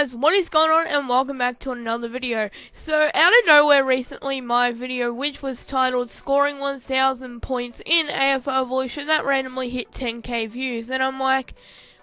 guys, what is going on, and welcome back to another video. So out of nowhere recently, my video, which was titled Scoring 1000 Points in AFL Evolution, that randomly hit 10k views, and I'm like,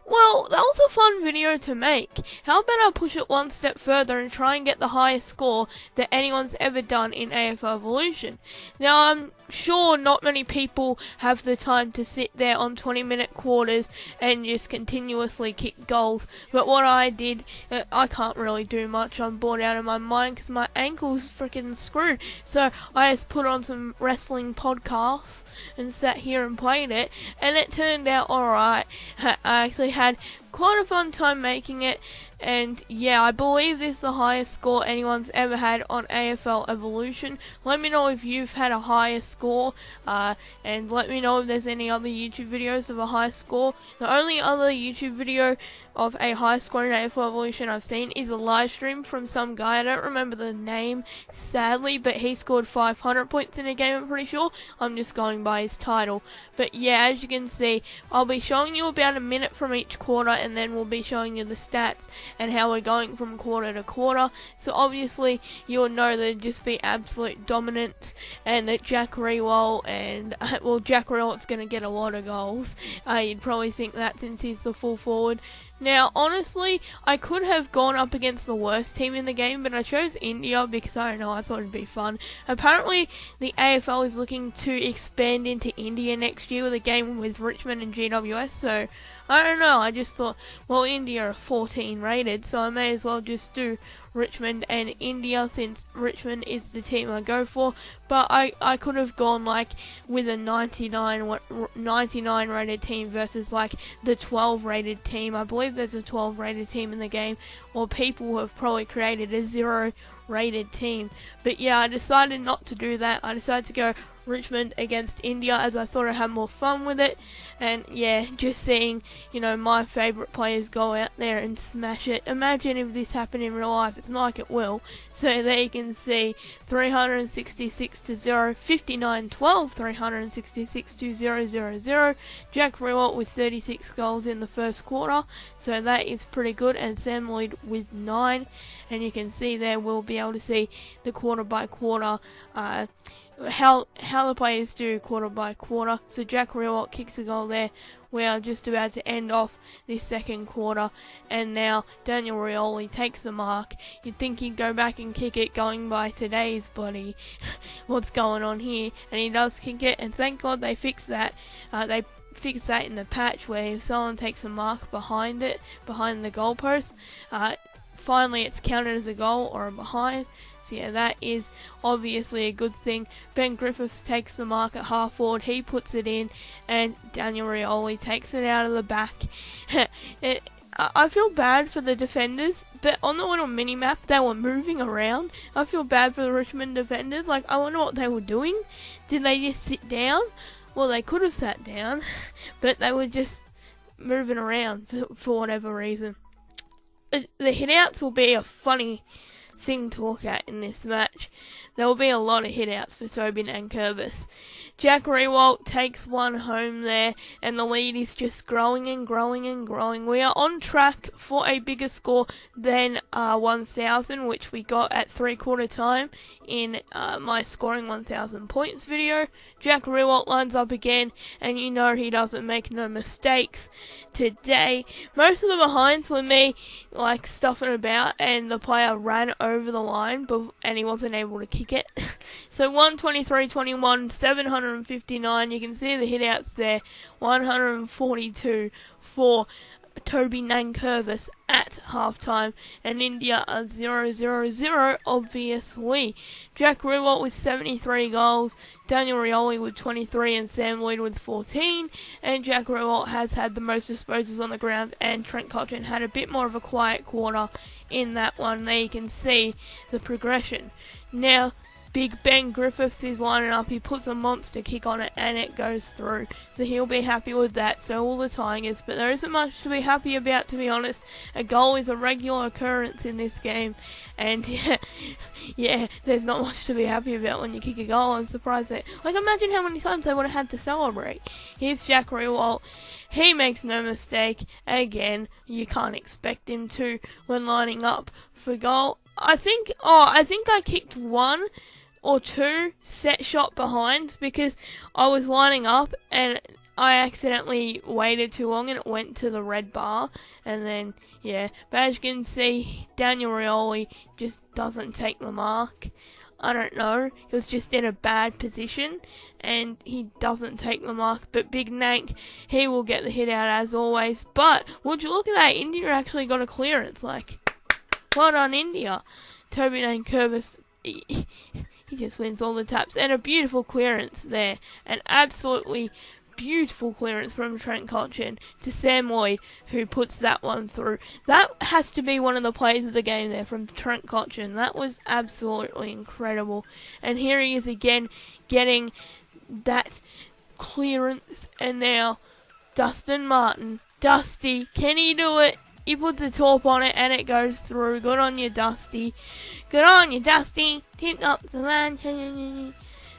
well, that was a fun video to make. How about I push it one step further and try and get the highest score that anyone's ever done in AFL Evolution. Now, I'm sure not many people have the time to sit there on 20-minute quarters and just continuously kick goals, but what I did, I can't really do much. I'm bored out of my mind because my ankle's freaking screwed, so I just put on some wrestling podcasts and sat here and played it, and it turned out alright. I actually had quite a fun time making it, and yeah, I believe this is the highest score anyone's ever had on AFL Evolution. Let me know if you've had a higher score, and let me know if there's any other YouTube videos of a high score. The only other YouTube video of a high score in AFL Evolution I've seen is a live stream from some guy. I don't remember the name, sadly, but he scored 500 points in a game, I'm pretty sure. I'm just going by his title. But yeah, as you can see, I'll be showing you about a minute from each quarter, and then we'll be showing you the stats and how we're going from quarter to quarter. So obviously you'll know there'd just be absolute dominance, and that Jack Riewoldt and well, Jack Riewoldt's going to get a lot of goals. You'd probably think that since he's the full forward. Now, honestly, I could have gone up against the worst team in the game, but I chose India because, I don't know, I thought it'd be fun. Apparently, the AFL is looking to expand into India next year with a game with Richmond and GWS, so I don't know, I just thought, well, India are 14 rated, so I may as well just do Richmond and India since Richmond is the team I go for. But I could have gone like with a 99 rated team versus like the 12 rated team. I believe there's a 12 rated team in the game, or people have probably created a 0 rated team. But yeah, I decided not to do that. I decided to go Richmond against India as I thought I'd have more fun with it. And yeah, just seeing, you know, my favourite players go out there and smash it. Imagine if this happened in real life. It's not like it will. So there you can see 366 to 0, 59-12, 366 to 0-0-0. Jack Riewoldt with 36 goals in the first quarter, so that is pretty good, and Sam Lloyd with 9. And you can see there, we'll be able to see the quarter by quarter, how the players do quarter by quarter. So Jack Riewoldt kicks a goal there. We are just about to end off this second quarter, and now Daniel Rioli takes the mark. You'd think he'd go back and kick it, going by today's buddy. What's going on here? And he does kick it, and thank God they fixed that. They fixed that in the patch where if someone takes a mark behind it, behind the goalpost, finally it's counted as a goal or a behind. So yeah, that is obviously a good thing. Ben Griffiths takes the mark at half forward, he puts it in, and Daniel Rioli takes it out of the back. I feel bad for the defenders, but on the little mini-map they were moving around. I feel bad for the Richmond defenders, like I wonder what they were doing. Did they just sit down? Well, they could have sat down, but they were just moving around for whatever reason. The hitouts will be a funny thing to look at in this match. There will be a lot of hitouts for Tobin and Curvis. Jack Riewoldt takes one home there, and the lead is just growing and growing and growing. We are on track for a bigger score than 1000, which we got at 3/4 time in my scoring 1000 points video. Jack Riewoldt lines up again, and you know he doesn't make no mistakes today. Most of the behinds were me like stuffing about, and the player ran over the line, and he wasn't able to kick it. So 123-21, 759. You can see the hitouts there. 142 for Toby Nankervis at halftime, and India are 0-0-0, obviously. Jack Riewoldt with 73 goals, Daniel Rioli with 23, and Sam Lloyd with 14. And Jack Riewoldt has had the most disposals on the ground, and Trent Cotchin had a bit more of a quiet quarter in that one. There you can see the progression. Now, big Ben Griffiths is lining up. He puts a monster kick on it and it goes through. So he'll be happy with that. So all the Tigers. But there isn't much to be happy about, to be honest. A goal is a regular occurrence in this game. And yeah, there's not much to be happy about when you kick a goal. I'm surprised that... Like, imagine how many times they would have had to celebrate. Here's Jack Riewoldt. He makes no mistake. Again, you can't expect him to when lining up for goal. I think I kicked one or two set shot behinds because I was lining up and I accidentally waited too long and it went to the red bar. And then, yeah, but as you can see, Daniel Rioli just doesn't take the mark. I don't know, he was just in a bad position and he doesn't take the mark. But Big Nank, he will get the hit out as always. But would you look at that, India actually got a clearance. Like, well done India. Toby Nankervis, he just wins all the taps. And a beautiful clearance there. An absolutely beautiful clearance from Trent Cotchin to Sam Lloyd, who puts that one through. That has to be one of the plays of the game there from Trent Cotchin. That was absolutely incredible. And here he is again getting that clearance. And now Dustin Martin. Dusty, can he do it? He puts a top on it and it goes through. Good on you, Dusty. Good on you, Dusty. Tipped up the man.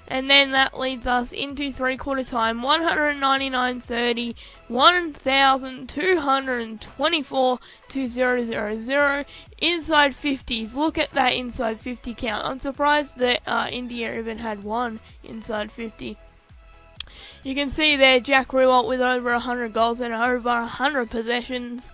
And then that leads us into three-quarter time. 199.30, 1,224 to 0-0-0. Inside 50s. Look at that inside 50 count. I'm surprised that India even had one inside 50. You can see there Jack Riewoldt with over 100 goals and over 100 possessions.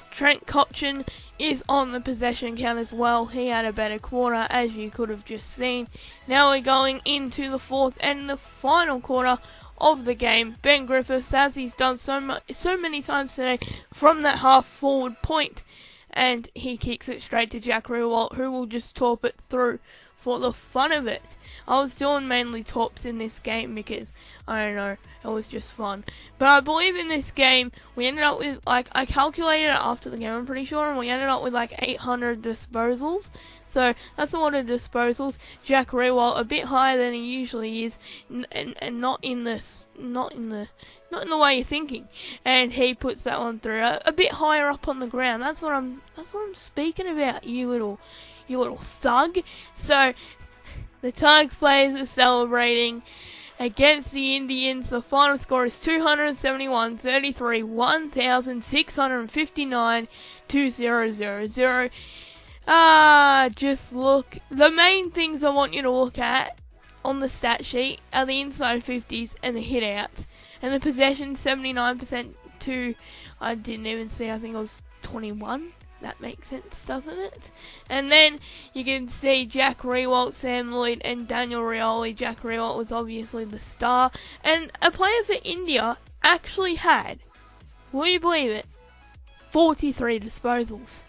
Trent Cotchin is on the possession count as well. He had a better quarter, as you could have just seen. Now we're going into the fourth and the final quarter of the game. Ben Griffiths, as he's done so many times today, from that half forward point, and he kicks it straight to Jack Riewoldt, who will just torp it through for the fun of it. I was doing mainly torps in this game because, I don't know, it was just fun. But I believe in this game, we ended up with, like, I calculated it after the game, I'm pretty sure, and we ended up with like 800 disposals. So that's a lot of disposals. Jack Riewoldt, a bit higher than he usually is, and not in the way you're thinking. And he puts that one through a bit higher up on the ground. That's what I'm speaking about, you little thug. So the Tigers players are celebrating against the Indians. The final score is 271-33, 1,659 to 0-0-0. Just look. The main things I want you to look at on the stat sheet are the inside 50s and the hit outs. And the possession 79% to, I didn't even see, I think it was 21. That makes sense, doesn't it? And then you can see Jack Riewoldt, Sam Lloyd and Daniel Rioli. Jack Riewoldt was obviously the star. And a player for India actually had, will you believe it, 43 disposals.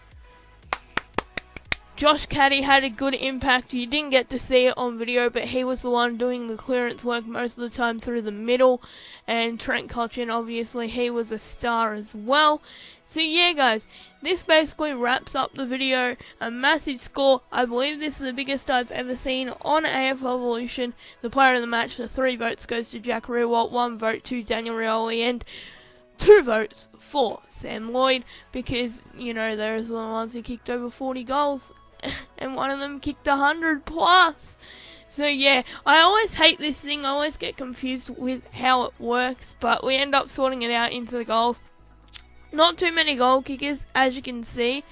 Josh Caddy had a good impact. You didn't get to see it on video, but he was the one doing the clearance work most of the time through the middle. And Trent Cotchin, obviously, he was a star as well. So yeah, guys, this basically wraps up the video. A massive score. I believe this is the biggest I've ever seen on AFL Evolution. The player of the match, the 3 votes goes to Jack Riewoldt, 1 vote to Daniel Rioli, and 2 votes for Sam Lloyd, because, you know, there's one of the ones who kicked over 40 goals. And one of them kicked 100 plus. So yeah, I always hate this thing. I always get confused with how it works, but we end up sorting it out into the goals. Not too many goal kickers, as you can see,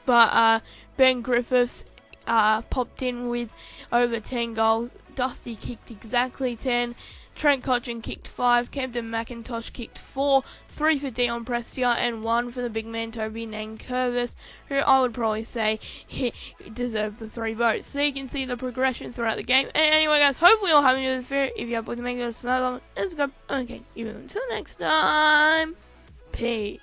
but Ben Griffiths popped in with over 10 goals. Dusty kicked exactly 10. Trent Cotchin kicked 5, Camden McIntosh kicked 4, 3 for Dion Prestia, and 1 for the big man Toby Nankervis, who I would probably say he deserved the 3 votes. So you can see the progression throughout the game. And anyway, guys, hopefully you'll have enjoyed this video. If you have, please make sure to smash on it and subscribe. Okay, until next time, peace.